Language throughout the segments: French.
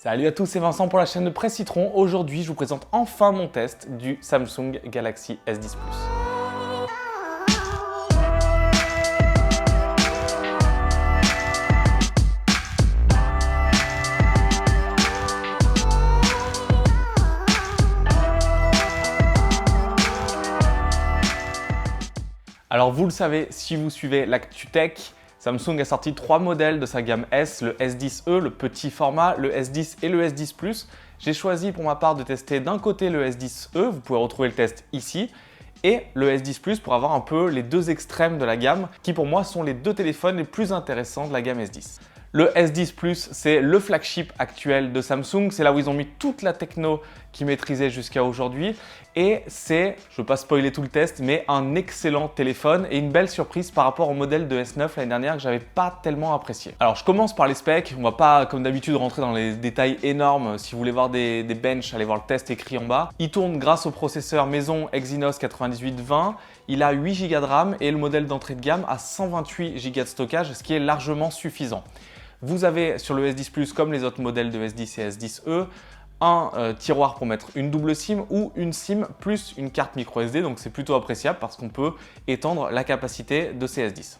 Salut à tous, c'est Vincent pour la chaîne de Presse Citron. Aujourd'hui, je vous présente enfin mon test du Samsung Galaxy S10 Plus. Alors vous le savez, si vous suivez l'actu tech, Samsung a sorti 3 modèles de sa gamme S, le S10e, le petit format, le S10 et le S10 Plus. J'ai choisi pour ma part de tester d'un côté le S10e, vous pouvez retrouver le test ici, et le S10 Plus pour avoir un peu les deux extrêmes de la gamme, qui pour moi sont les deux téléphones les plus intéressants de la gamme S10. Le S10 Plus, c'est le flagship actuel de Samsung, c'est là où ils ont mis toute la techno qu'ils maîtrisaient jusqu'à aujourd'hui et c'est, je ne veux pas spoiler tout le test, mais un excellent téléphone et une belle surprise par rapport au modèle de S9 l'année dernière que j'avais pas tellement apprécié. Alors je commence par les specs, on va pas comme d'habitude rentrer dans les détails énormes, si vous voulez voir des benches, allez voir le test écrit en bas. Il tourne grâce au processeur maison Exynos 9820, il a 8 Go de RAM et le modèle d'entrée de gamme a 128 Go de stockage, ce qui est largement suffisant. Vous avez sur le S10 Plus, comme les autres modèles de S10 et S10e, un tiroir pour mettre une double SIM ou une SIM plus une carte micro SD, donc c'est plutôt appréciable parce qu'on peut étendre la capacité de ces S10.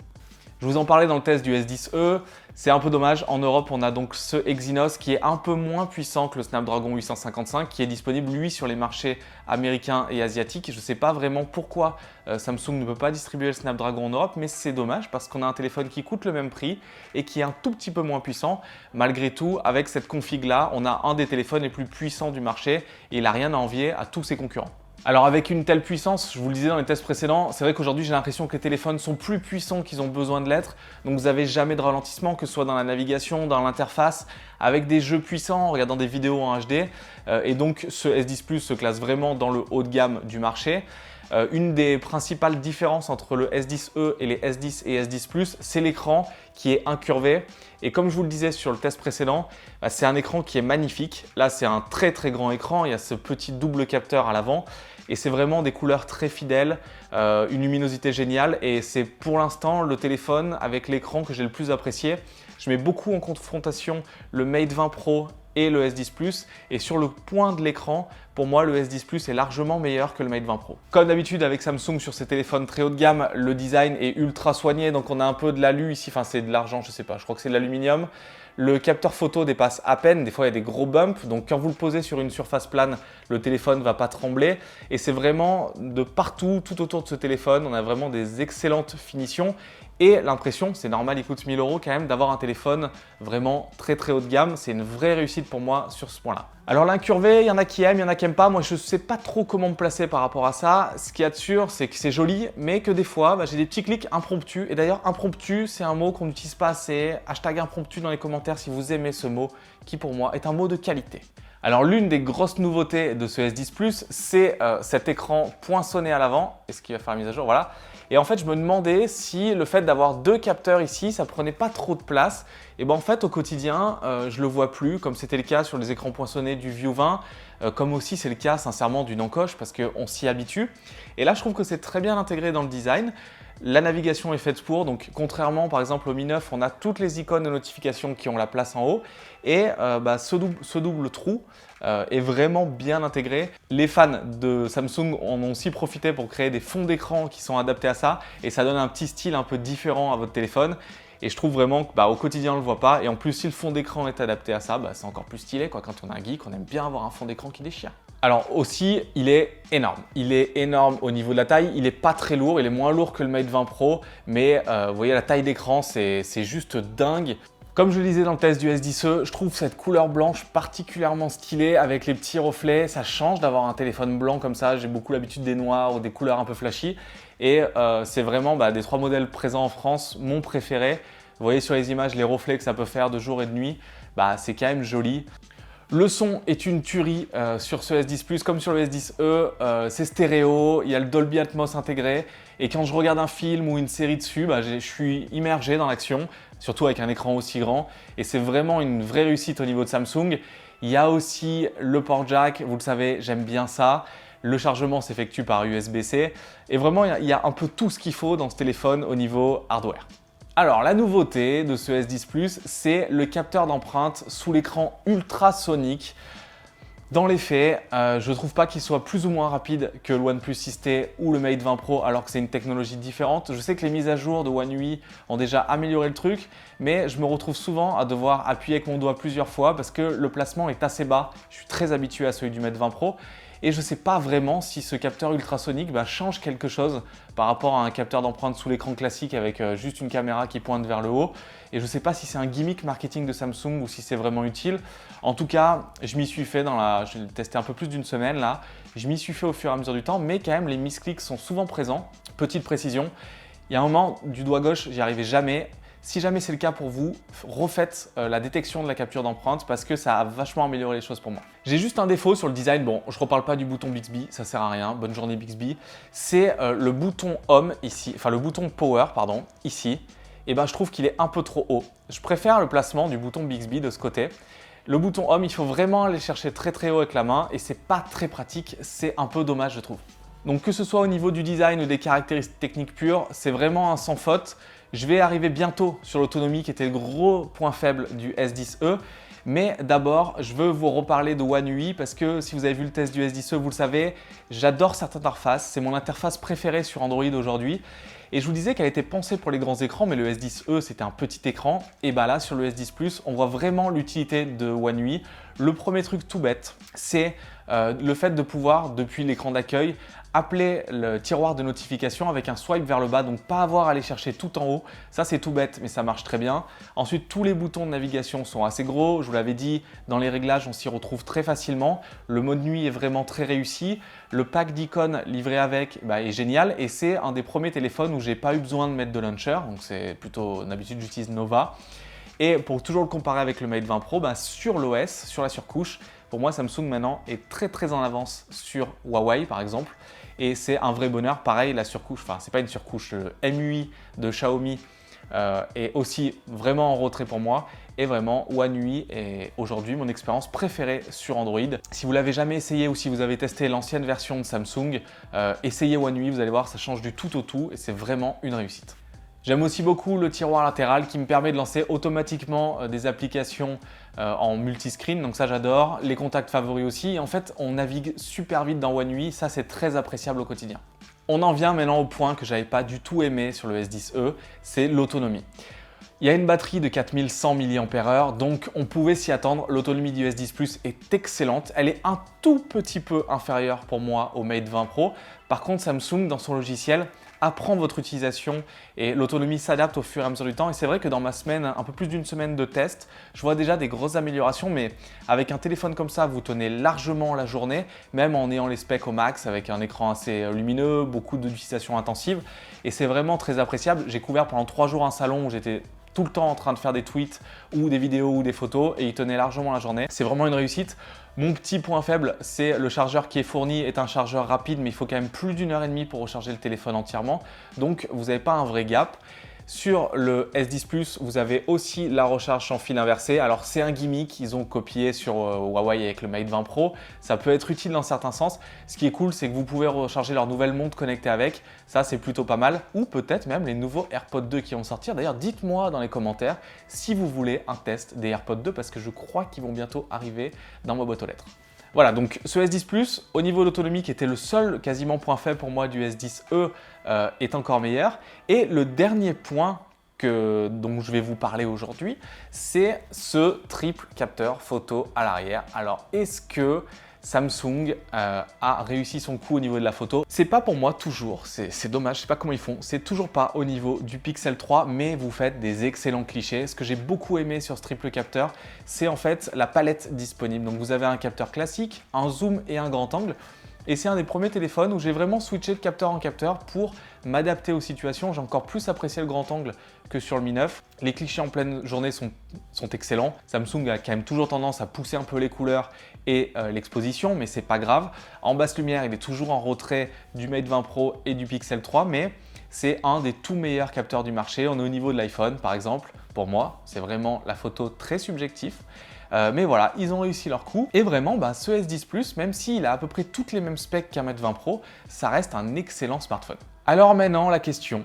Je vous en parlais dans le test du S10e, c'est un peu dommage. En Europe, on a donc ce Exynos qui est un peu moins puissant que le Snapdragon 855 qui est disponible lui sur les marchés américains et asiatiques. Je ne sais pas vraiment pourquoi Samsung ne peut pas distribuer le Snapdragon en Europe, mais c'est dommage parce qu'on a un téléphone qui coûte le même prix et qui est un tout petit peu moins puissant. Malgré tout, avec cette config-là, on a un des téléphones les plus puissants du marché et il n'a rien à envier à tous ses concurrents. Alors avec une telle puissance, je vous le disais dans les tests précédents, c'est vrai qu'aujourd'hui j'ai l'impression que les téléphones sont plus puissants qu'ils ont besoin de l'être. Donc vous n'avez jamais de ralentissement, que ce soit dans la navigation, dans l'interface, avec des jeux puissants, en regardant des vidéos en HD. Et donc ce S10 Plus se classe vraiment dans le haut de gamme du marché. Une des principales différences entre le S10e et les S10 et S10 Plus, c'est l'écran qui est incurvé. Et comme je vous le disais sur le test précédent, c'est un écran qui est magnifique. Là, c'est un très grand écran. Il y a ce petit double capteur à l'avant. Et c'est vraiment des couleurs très fidèles, une luminosité géniale. Et c'est pour l'instant le téléphone avec l'écran que j'ai le plus apprécié. Je mets beaucoup en confrontation le Mate 20 Pro et le S10 Plus. Et sur le point de l'écran, pour moi, le S10 Plus est largement meilleur que le Mate 20 Pro. Comme d'habitude avec Samsung sur ces téléphones très haut de gamme, le design est ultra soigné. Donc on a un peu de l'alu ici, enfin c'est de l'argent, je sais pas, je crois que c'est de l'aluminium. Le capteur photo dépasse à peine, des fois il y a des gros bumps, donc quand vous le posez sur une surface plane, le téléphone ne va pas trembler. Et c'est vraiment de partout, tout autour de ce téléphone, on a vraiment des excellentes finitions. Et l'impression, c'est normal, il coûte 1000 € quand même, d'avoir un téléphone vraiment très haut de gamme. C'est une vraie réussite pour moi sur ce point-là. Alors l'incurvé, il y en a qui aiment, il y en a qui n'aiment pas. Moi, je ne sais pas trop comment me placer par rapport à ça. Ce qu'il y a de sûr, c'est que c'est joli, mais que des fois, j'ai des petits clics impromptus. Et d'ailleurs, impromptu, c'est un mot qu'on n'utilise pas assez. Hashtag impromptu dans les commentaires si vous aimez ce mot, qui pour moi est un mot de qualité. Alors l'une des grosses nouveautés de ce S10 Plus, c'est cet écran poinçonné à l'avant. Est-ce qu'il va faire la mise à jour? Voilà. Et en fait, je me demandais si le fait d'avoir deux capteurs ici, ça prenait pas trop de place. Et ben en fait, au quotidien, je le vois plus, comme c'était le cas sur les écrans poinçonnés du View 20, comme aussi c'est le cas sincèrement du Nancoche, parce qu'on s'y habitue. Et là, je trouve que c'est très bien intégré dans le design. La navigation est faite pour, donc contrairement par exemple au Mi 9, on a toutes les icônes de notification qui ont la place en haut et ce double trou est vraiment bien intégré. Les fans de Samsung en ont aussi profité pour créer des fonds d'écran qui sont adaptés à ça et ça donne un petit style un peu différent à votre téléphone. Et je trouve vraiment qu'au quotidien on ne le voit pas et en plus si le fond d'écran est adapté à ça, c'est encore plus stylé quoi. Quand on est un geek, on aime bien avoir un fond d'écran qui déchire. Alors aussi, il est énorme. Il est énorme au niveau de la taille. Il n'est pas très lourd. Il est moins lourd que le Mate 20 Pro. Mais vous voyez, la taille d'écran, c'est juste dingue. Comme je le disais dans le test du S10e, je trouve cette couleur blanche particulièrement stylée avec les petits reflets. Ça change d'avoir un téléphone blanc comme ça. J'ai beaucoup l'habitude des noirs ou des couleurs un peu flashy. Et c'est vraiment des 3 modèles présents en France, mon préféré. Vous voyez sur les images les reflets que ça peut faire de jour et de nuit. C'est quand même joli. Le son est une tuerie sur ce S10 Plus comme sur le S10e, c'est stéréo, il y a le Dolby Atmos intégré et quand je regarde un film ou une série dessus, je suis immergé dans l'action, surtout avec un écran aussi grand et c'est vraiment une vraie réussite au niveau de Samsung. Il y a aussi le port jack, vous le savez, j'aime bien ça. Le chargement s'effectue par USB-C et vraiment il y a un peu tout ce qu'il faut dans ce téléphone au niveau hardware. Alors la nouveauté de ce S10 Plus, c'est le capteur d'empreinte sous l'écran ultrasonique. Dans les faits, je ne trouve pas qu'il soit plus ou moins rapide que le OnePlus 6T ou le Mate 20 Pro alors que c'est une technologie différente. Je sais que les mises à jour de One UI ont déjà amélioré le truc, mais je me retrouve souvent à devoir appuyer avec mon doigt plusieurs fois parce que le placement est assez bas. Je suis très habitué à celui du Mate 20 Pro et je ne sais pas vraiment si ce capteur ultrasonique change quelque chose par rapport à un capteur d'empreinte sous l'écran classique avec juste une caméra qui pointe vers le haut. Et je ne sais pas si c'est un gimmick marketing de Samsung ou si c'est vraiment utile. En tout cas, je m'y suis fait je l'ai testé un peu plus d'une semaine là. Je m'y suis fait au fur et à mesure du temps, mais quand même les misclicks sont souvent présents. Petite précision, il y a un moment du doigt gauche, j'y arrivais jamais. Si jamais c'est le cas pour vous, refaites la détection de la capture d'empreinte parce que ça a vachement amélioré les choses pour moi. J'ai juste un défaut sur le design. Bon, je ne reparle pas du bouton Bixby, ça sert à rien. Bonne journée Bixby. C'est le bouton Home ici, enfin le bouton Power, pardon, ici. Et je trouve qu'il est un peu trop haut. Je préfère le placement du bouton Bixby de ce côté. Le bouton Home, il faut vraiment aller chercher très très haut avec la main et c'est pas très pratique. C'est un peu dommage, je trouve. Donc que ce soit au niveau du design ou des caractéristiques techniques pures, c'est vraiment un sans faute. Je vais arriver bientôt sur l'autonomie qui était le gros point faible du S10e. Mais d'abord, je veux vous reparler de One UI parce que si vous avez vu le test du S10e, vous le savez, j'adore cette interface. C'est mon interface préférée sur Android aujourd'hui. Et je vous disais qu'elle était pensée pour les grands écrans, mais le S10e, c'était un petit écran. Et là, sur le S10 Plus, on voit vraiment l'utilité de One UI. Le premier truc tout bête, c'est le fait de pouvoir, depuis l'écran d'accueil, appeler le tiroir de notification avec un swipe vers le bas, donc pas avoir à aller chercher tout en haut. Ça, c'est tout bête, mais ça marche très bien. Ensuite, tous les boutons de navigation sont assez gros. Je vous l'avais dit, dans les réglages, on s'y retrouve très facilement. Le mode nuit est vraiment très réussi. Le pack d'icônes livré avec est génial et c'est un des premiers téléphones où j'ai pas eu besoin de mettre de launcher. Donc, c'est plutôt, d'habitude, j'utilise Nova. Et pour toujours le comparer avec le Mate 20 Pro, sur l'OS, sur la surcouche, pour moi, Samsung maintenant est très très en avance sur Huawei par exemple. Et c'est un vrai bonheur. Pareil, la surcouche, enfin c'est pas une surcouche, le MUI de Xiaomi est aussi vraiment en retrait pour moi. Et vraiment, One UI est aujourd'hui mon expérience préférée sur Android. Si vous l'avez jamais essayé ou si vous avez testé l'ancienne version de Samsung, essayez One UI, vous allez voir, ça change du tout au tout et c'est vraiment une réussite. J'aime aussi beaucoup le tiroir latéral qui me permet de lancer automatiquement des applications en multiscreen, donc ça j'adore. Les contacts favoris aussi. Et en fait, on navigue super vite dans One UI, ça c'est très appréciable au quotidien. On en vient maintenant au point que je n'avais pas du tout aimé sur le S10e, c'est l'autonomie. Il y a une batterie de 4100 mAh, donc on pouvait s'y attendre. L'autonomie du S10 Plus est excellente. Elle est un tout petit peu inférieure pour moi au Mate 20 Pro. Par contre, Samsung, dans son logiciel, apprend votre utilisation et l'autonomie s'adapte au fur et à mesure du temps. Et c'est vrai que dans ma semaine, un peu plus d'une semaine de test, je vois déjà des grosses améliorations. Mais avec un téléphone comme ça, vous tenez largement la journée, même en ayant les specs au max, avec un écran assez lumineux, beaucoup d'utilisation intensive. Et c'est vraiment très appréciable. J'ai couvert pendant 3 jours un salon où j'étais tout le temps en train de faire des tweets ou des vidéos ou des photos et il tenait largement la journée. C'est vraiment une réussite. Mon petit point faible, c'est le chargeur qui est fourni est un chargeur rapide, mais il faut quand même plus d'1 heure et demie pour recharger le téléphone entièrement. Donc, vous n'avez pas un vrai gap. Sur le S10 Plus, vous avez aussi la recharge sans fil inversé. Alors, c'est un gimmick qu'ils ont copié sur Huawei avec le Mate 20 Pro. Ça peut être utile dans certains sens. Ce qui est cool, c'est que vous pouvez recharger leur nouvelle montre connectée avec. Ça, c'est plutôt pas mal. Ou peut-être même les nouveaux AirPods 2 qui vont sortir. D'ailleurs, dites-moi dans les commentaires si vous voulez un test des AirPods 2 parce que je crois qu'ils vont bientôt arriver dans ma boîte aux lettres. Voilà, donc ce S10 Plus, au niveau de l'autonomie qui était le seul quasiment point faible pour moi du S10e, est encore meilleur. Et le dernier point dont je vais vous parler aujourd'hui, c'est ce triple capteur photo à l'arrière. Alors, est-ce que Samsung a réussi son coup au niveau de la photo? C'est pas pour moi toujours, c'est dommage, je sais pas comment ils font. C'est toujours pas au niveau du Pixel 3, mais vous faites des excellents clichés. Ce que j'ai beaucoup aimé sur ce triple capteur, c'est en fait la palette disponible. Donc vous avez un capteur classique, un zoom et un grand angle. Et c'est un des premiers téléphones où j'ai vraiment switché de capteur en capteur pour m'adapter aux situations. J'ai encore plus apprécié le grand angle que sur le Mi 9. Les clichés en pleine journée sont excellents. Samsung a quand même toujours tendance à pousser un peu les couleurs et l'exposition, mais c'est pas grave. En basse lumière, il est toujours en retrait du Mate 20 Pro et du Pixel 3, mais c'est un des tout meilleurs capteurs du marché. On est au niveau de l'iPhone, par exemple. Pour moi, c'est vraiment la photo très subjectif. Mais voilà, ils ont réussi leur coup. Et vraiment, ce S10 Plus, même s'il a à peu près toutes les mêmes specs qu'un Mate 20 Pro, ça reste un excellent smartphone. Alors maintenant, la question,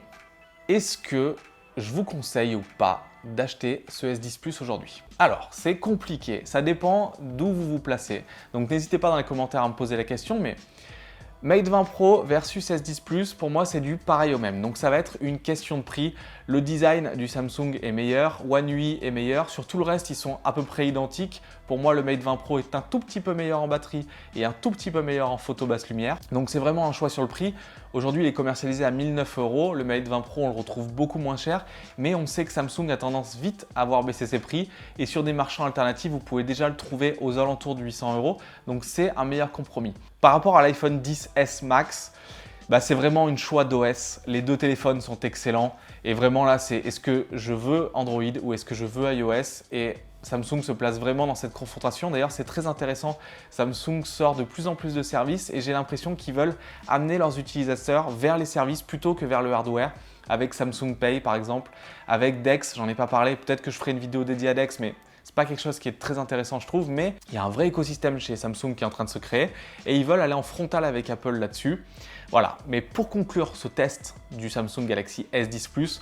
est-ce que je vous conseille ou pas d'acheter ce S10 Plus aujourd'hui? Alors, c'est compliqué, ça dépend d'où vous vous placez. Donc n'hésitez pas dans les commentaires à me poser la question, mais Mate 20 Pro versus S10 Plus, pour moi, c'est du pareil au même. Donc ça va être une question de prix. Le design du Samsung est meilleur, One UI est meilleur. Sur tout le reste, ils sont à peu près identiques. Pour moi, le Mate 20 Pro est un tout petit peu meilleur en batterie et un tout petit peu meilleur en photo basse lumière. Donc c'est vraiment un choix sur le prix. Aujourd'hui, il est commercialisé à 1009 €. Le Mate 20 Pro, on le retrouve beaucoup moins cher. Mais on sait que Samsung a tendance vite à voir baisser ses prix. Et sur des marchands alternatifs, vous pouvez déjà le trouver aux alentours de 800 €. Donc c'est un meilleur compromis. Par rapport à l'iPhone XS Max, c'est vraiment une choix d'OS. Les deux téléphones sont excellents. Et vraiment là, c'est est-ce que je veux Android ou est-ce que je veux iOS? Et Samsung se place vraiment dans cette confrontation. D'ailleurs, c'est très intéressant. Samsung sort de plus en plus de services et j'ai l'impression qu'ils veulent amener leurs utilisateurs vers les services plutôt que vers le hardware. Avec Samsung Pay par exemple, avec Dex, j'en ai pas parlé. Peut-être que je ferai une vidéo dédiée à Dex, mais c'est pas quelque chose qui est très intéressant, je trouve, mais il y a un vrai écosystème chez Samsung qui est en train de se créer et ils veulent aller en frontal avec Apple là-dessus. Voilà, mais pour conclure ce test du Samsung Galaxy S10 Plus,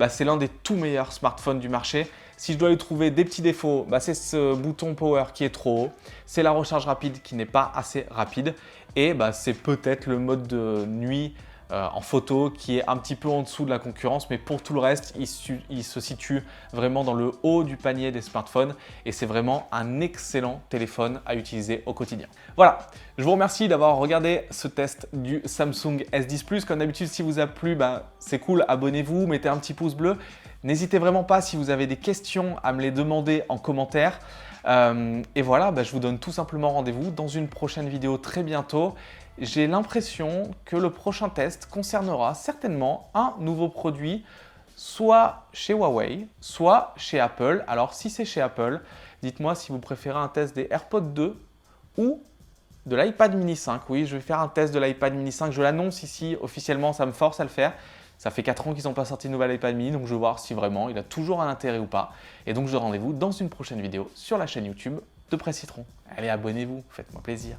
c'est l'un des tout meilleurs smartphones du marché. Si je dois lui trouver des petits défauts, c'est ce bouton Power qui est trop haut, c'est la recharge rapide qui n'est pas assez rapide et c'est peut-être le mode de nuit en photo qui est un petit peu en dessous de la concurrence, mais pour tout le reste, il se situe vraiment dans le haut du panier des smartphones et c'est vraiment un excellent téléphone à utiliser au quotidien. Voilà, je vous remercie d'avoir regardé ce test du Samsung S10 Plus. Comme d'habitude, si vous a plu, c'est cool, abonnez-vous, mettez un petit pouce bleu. N'hésitez vraiment pas si vous avez des questions à me les demander en commentaire. Et voilà, je vous donne tout simplement rendez-vous dans une prochaine vidéo très bientôt. J'ai l'impression que le prochain test concernera certainement un nouveau produit, soit chez Huawei, soit chez Apple. Alors si c'est chez Apple, dites-moi si vous préférez un test des AirPods 2 ou de l'iPad mini 5. Oui, je vais faire un test de l'iPad mini 5. Je l'annonce ici officiellement, ça me force à le faire. Ça fait 4 ans qu'ils n'ont pas sorti de nouvel iPad mini, donc je vais voir si vraiment il a toujours un intérêt ou pas. Et donc je donne rendez-vous dans une prochaine vidéo sur la chaîne YouTube de Presse Citron. Allez, abonnez-vous, faites-moi plaisir.